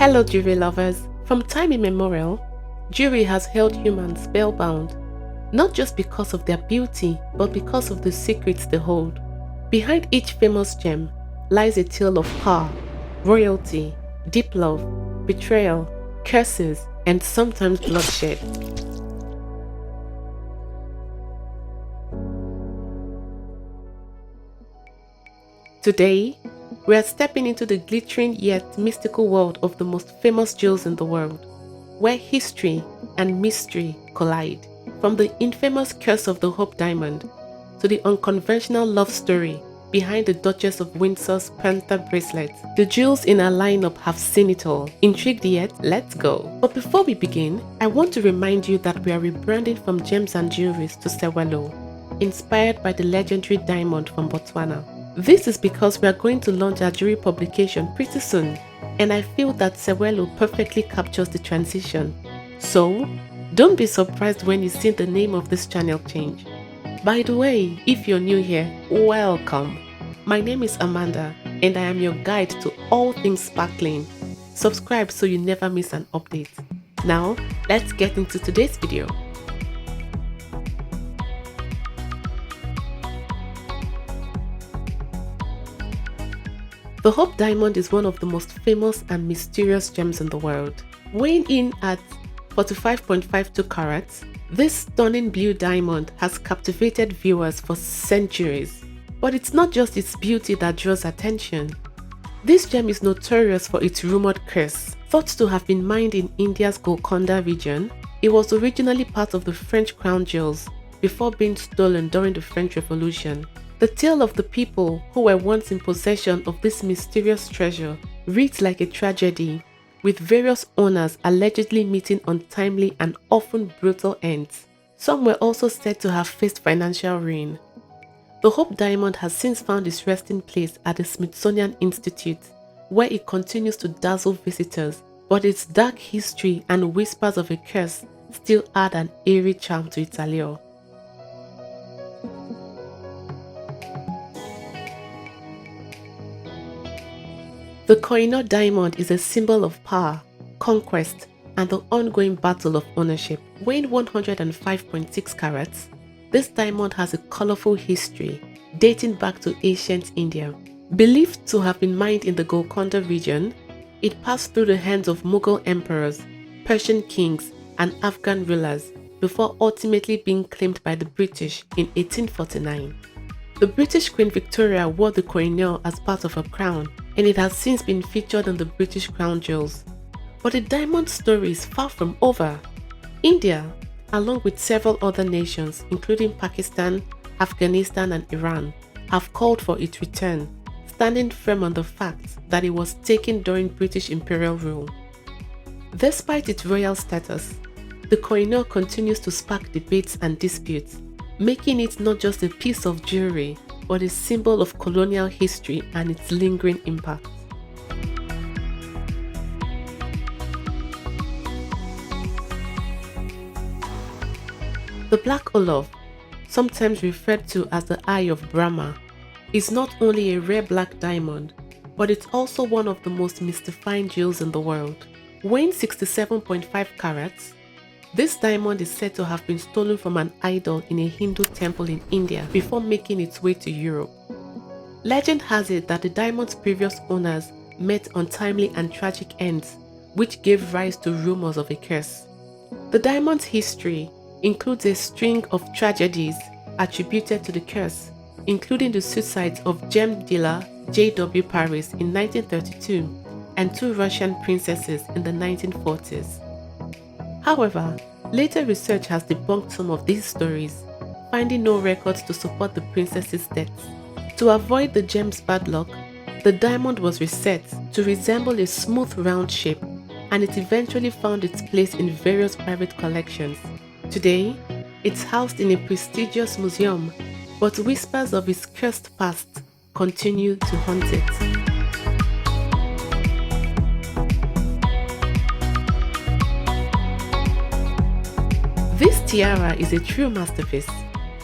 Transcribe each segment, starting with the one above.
Hello jewelry lovers. From time immemorial, jewelry has held humans spellbound, not just because of their beauty, but because of the secrets they hold. Behind each famous gem lies a tale of power, royalty, deep love, betrayal, curses, and sometimes bloodshed. Today, we are stepping into the glittering yet mystical world of the most famous jewels in the world, where history and mystery collide. From the infamous curse of the Hope Diamond to the unconventional love story behind the Duchess of Windsor's Panther Bracelet, the jewels in our lineup have seen it all. Intrigued yet? Let's go! But before we begin, I want to remind you that we are rebranding from Gems and Jewelries to Sewelo, inspired by the legendary diamond from Botswana. This is because we are going to launch our jewelry publication pretty soon, and I feel that Sewelo perfectly captures the transition. So, don't be surprised when you see the name of this channel change. By the way, if you're new here, welcome. My name is Amanda, and I am your guide to all things sparkling. Subscribe so you never miss an update. Now, let's get into today's video. The Hope Diamond is one of the most famous and mysterious gems in the world. Weighing in at 45.52 carats, this stunning blue diamond has captivated viewers for centuries. But it's not just its beauty that draws attention. This gem is notorious for its rumored curse. Thought to have been mined in India's Golconda region, it was originally part of the French crown jewels before being stolen during the French Revolution. The tale of the people who were once in possession of this mysterious treasure reads like a tragedy, with various owners allegedly meeting untimely and often brutal ends. Some were also said to have faced financial ruin. The Hope Diamond has since found its resting place at the Smithsonian Institute, where it continues to dazzle visitors, but its dark history and whispers of a curse still add an eerie charm to its allure. The Koh-i-Noor diamond is a symbol of power, conquest, and the ongoing battle of ownership. Weighing 105.6 carats, this diamond has a colorful history dating back to ancient India. Believed to have been mined in the Golconda region, it passed through the hands of Mughal emperors, Persian kings, and Afghan rulers before ultimately being claimed by the British in 1849. The British Queen Victoria wore the Koh-i-Noor as part of her crown, and it has since been featured on the British crown jewels. But the diamond story is far from over. India, along with several other nations including Pakistan, Afghanistan and Iran, have called for its return, standing firm on the fact that it was taken during British imperial rule. Despite its royal status, the Koh-i-Noor continues to spark debates and disputes, making it not just a piece of jewelry, but a symbol of colonial history and its lingering impact. The Black Olive, sometimes referred to as the Eye of Brahma, is not only a rare black diamond, but it's also one of the most mystifying jewels in the world. Weighing 67.5 carats, this diamond is said to have been stolen from an idol in a Hindu temple in India before making its way to Europe. Legend has it that the diamond's previous owners met untimely and tragic ends, which gave rise to rumors of a curse. The diamond's history includes a string of tragedies attributed to the curse, including the suicides of gem dealer J.W. Paris in 1932 and two Russian princesses in the 1940s. However, later research has debunked some of these stories, finding no records to support the princesses' deaths. To avoid the gem's bad luck, the diamond was reset to resemble a smooth round shape, and it eventually found its place in various private collections. Today, it's housed in a prestigious museum, but whispers of its cursed past continue to haunt it. This tiara is a true masterpiece,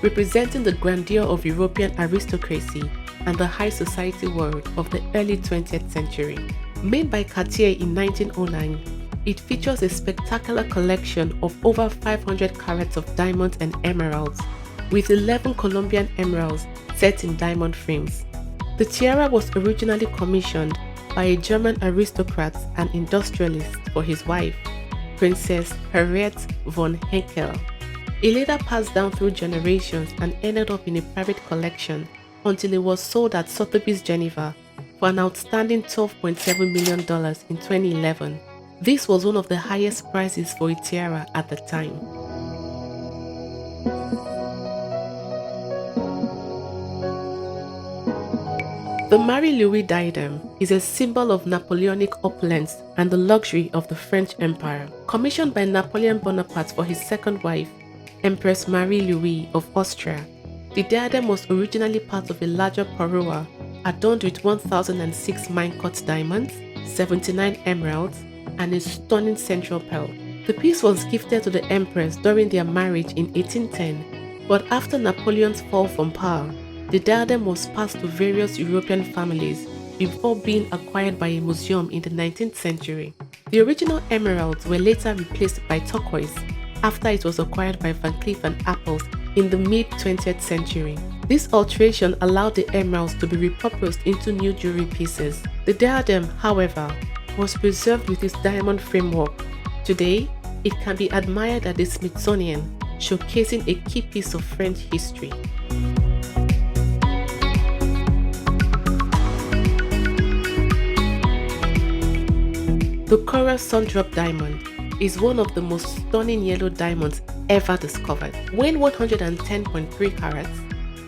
representing the grandeur of European aristocracy and the high society world of the early 20th century. Made by Cartier in 1909, it features a spectacular collection of over 500 carats of diamonds and emeralds, with 11 Colombian emeralds set in diamond frames. The tiara was originally commissioned by a German aristocrat and industrialist for his wife, Princess Henriette von Henkel. It later passed down through generations and ended up in a private collection until it was sold at Sotheby's Geneva for an outstanding $12.7 million in 2011. This was one of the highest prices for a tiara at the time. The Marie-Louis Diadem is a symbol of Napoleonic opulence and the luxury of the French Empire. Commissioned by Napoleon Bonaparte for his second wife, Empress Marie-Louis of Austria, the diadem was originally part of a larger parure adorned with 1006 mine-cut diamonds, 79 emeralds, and a stunning central pearl. The piece was gifted to the Empress during their marriage in 1810, but after Napoleon's fall from power, the diadem was passed to various European families before being acquired by a museum in the 19th century. The original emeralds were later replaced by turquoise after it was acquired by Van Cleef & Arpels in the mid-20th century. This alteration allowed the emeralds to be repurposed into new jewelry pieces. The diadem, however, was preserved with its diamond framework. Today, it can be admired at the Smithsonian, showcasing a key piece of French history. The Cor Sundrop diamond is one of the most stunning yellow diamonds ever discovered. Weighing 110.3 carats,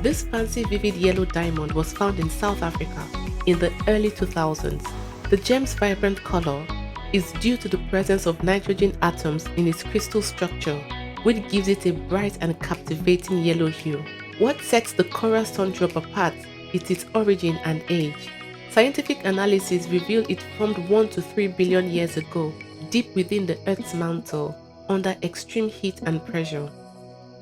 this fancy vivid yellow diamond was found in South Africa in the early 2000s. The gem's vibrant color is due to the presence of nitrogen atoms in its crystal structure, which gives it a bright and captivating yellow hue. What sets the Cor Sundrop apart is its origin and age. Scientific analysis revealed it formed 1 to 3 billion years ago, deep within the Earth's mantle, under extreme heat and pressure.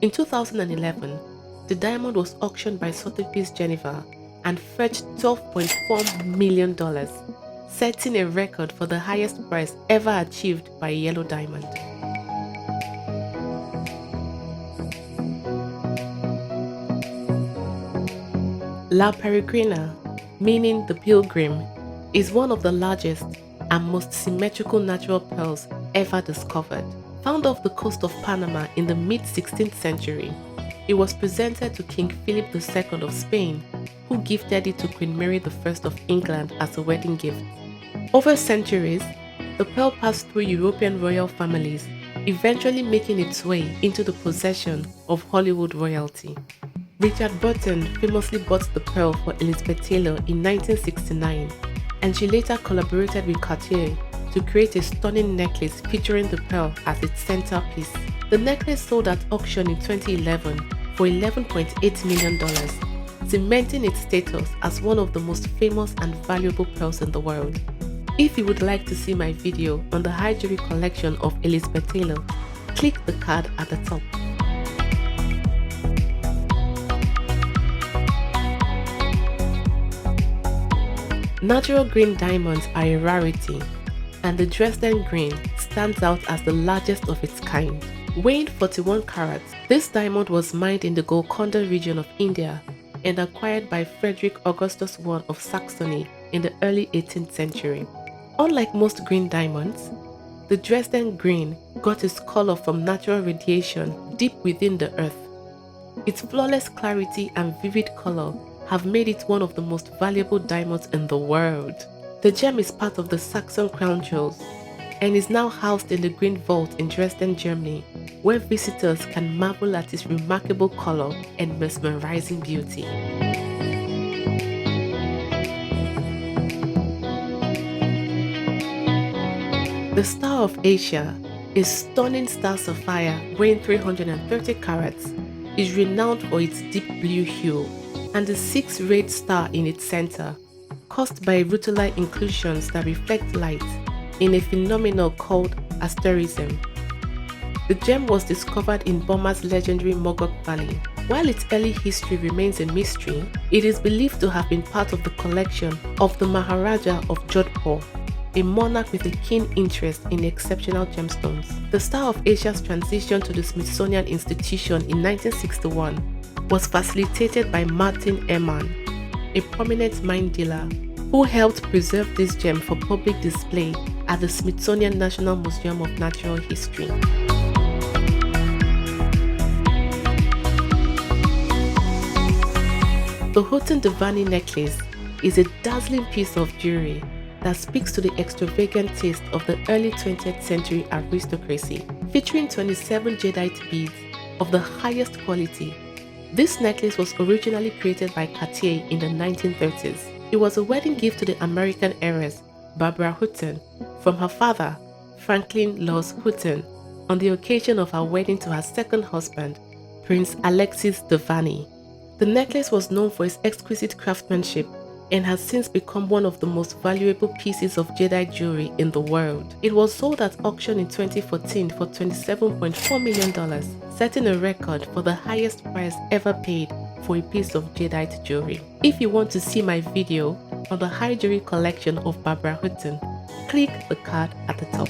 In 2011, the diamond was auctioned by Sotheby's Geneva and fetched $12.4 million, setting a record for the highest price ever achieved by a yellow diamond. La Peregrina, meaning the pilgrim, is one of the largest and most symmetrical natural pearls ever discovered. Found off the coast of Panama in the mid-16th century, it was presented to King Philip II of Spain, who gifted it to Queen Mary I of England as a wedding gift. Over centuries, the pearl passed through European royal families, eventually making its way into the possession of Hollywood royalty. Richard Burton famously bought the pearl for Elizabeth Taylor in 1969, and she later collaborated with Cartier to create a stunning necklace featuring the pearl as its centerpiece. The necklace sold at auction in 2011 for $11.8 million, cementing its status as one of the most famous and valuable pearls in the world. If you would like to see my video on the high jewelry collection of Elizabeth Taylor, click the card at the top. Natural green diamonds are a rarity, and the Dresden green stands out as the largest of its kind. Weighing 41 carats, this diamond was mined in the Golconda region of India and acquired by Frederick Augustus I of Saxony in the early 18th century. Unlike most green diamonds, the Dresden green got its color from natural radiation deep within the earth. Its flawless clarity and vivid color have made it one of the most valuable diamonds in the world. The gem is part of the Saxon crown jewels and is now housed in the Green Vault in Dresden, Germany, where visitors can marvel at its remarkable color and mesmerizing beauty. The Star of Asia, a stunning star sapphire weighing 330 carats, is renowned for its deep blue hue and the 6-rayed star in its center, caused by rutiler inclusions that reflect light in a phenomenon called asterism. The gem was discovered in Burma's legendary Mogok Valley. While its early history remains a mystery, it is believed to have been part of the collection of the Maharaja of Jodhpur. a monarch with a keen interest in exceptional gemstones. The Star of Asia's transition to the Smithsonian Institution in 1961 was facilitated by Martin Ehrman, a prominent mine dealer who helped preserve this gem for public display at the Smithsonian National Museum of Natural History. The Hoten Deani necklace is a dazzling piece of jewelry that speaks to the extravagant taste of the early 20th century aristocracy, featuring 27 jadeite beads of the highest quality. This necklace was originally created by Cartier in the 1930s. It was a wedding gift to the American heiress Barbara Hoten from her father, Franklin Laws Hoten, on the occasion of her wedding to her second husband, Prince Alexis Deani. The necklace was known for its exquisite craftsmanship and has since become one of the most valuable pieces of jadeite jewelry in the world. It was sold at auction in 2014 for $27.4 million, setting a record for the highest price ever paid for a piece of jadeite jewelry. If you want to see my video on the high jewelry collection of Barbara Hoten, click the card at the top.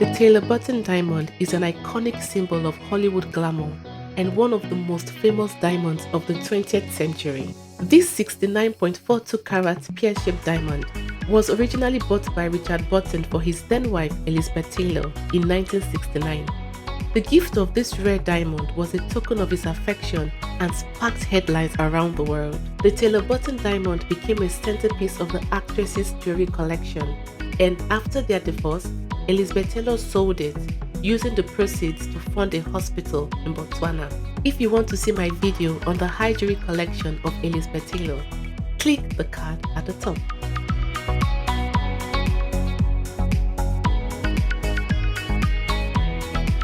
The Taylor button diamond is an iconic symbol of Hollywood glamour and one of the most famous diamonds of the 20th century. This 69.42 carat pear-shaped diamond was originally bought by Richard Burton for his then-wife Elizabeth Taylor in 1969. The gift of this rare diamond was a token of his affection and sparked headlines around the world. The Taylor button diamond became a centerpiece of the actress's jewelry collection, and after their divorce, Elizabeth Taylor sold it, using the proceeds to fund a hospital in Botswana. If you want to see my video on the high jewelry collection of Elizabeth Taylor, click the card at the top.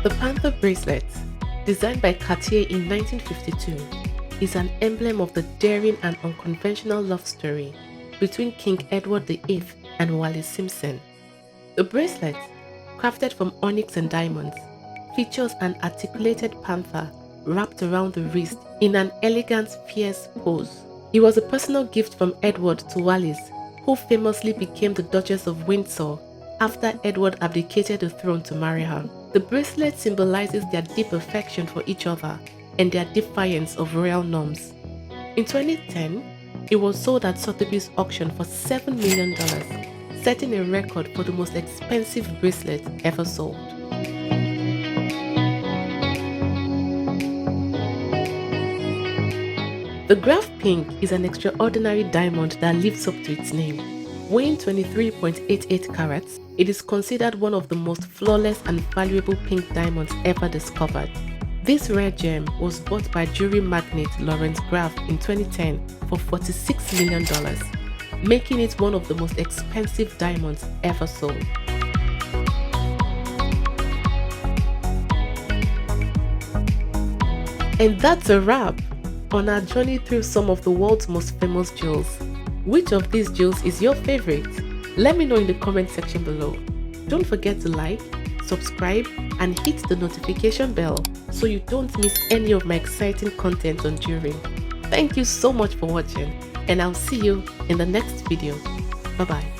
The Panther Bracelet, designed by Cartier in 1952, is an emblem of the daring and unconventional love story between King Edward VIII and Wallis Simpson. The bracelet, crafted from onyx and diamonds, features an articulated panther wrapped around the wrist in an elegant, fierce pose. It was a personal gift from Edward to Wallis, who famously became the Duchess of Windsor after Edward abdicated the throne to marry her. The bracelet symbolizes their deep affection for each other and their defiance of royal norms. In 2010, it was sold at Sotheby's auction for $7 million, setting a record for the most expensive bracelet ever sold. The Gra Pink is an extraordinary diamond that lives up to its name. Weighing 23.88 carats, it is considered one of the most flawless and valuable pink diamonds ever discovered. This rare gem was bought by jewelry magnate Lawrence Graf in 2010 for $46 million, making it one of the most expensive diamonds ever sold. And that's a wrap on our journey through some of the world's most famous jewels. Which of these jewels is your favorite? Let me know in the comment section below. Don't forget to like, subscribe, and hit the notification bell so you don't miss any of my exciting content on jewelry. Thank you so much for watching, and I'll see you in the next video. Bye bye.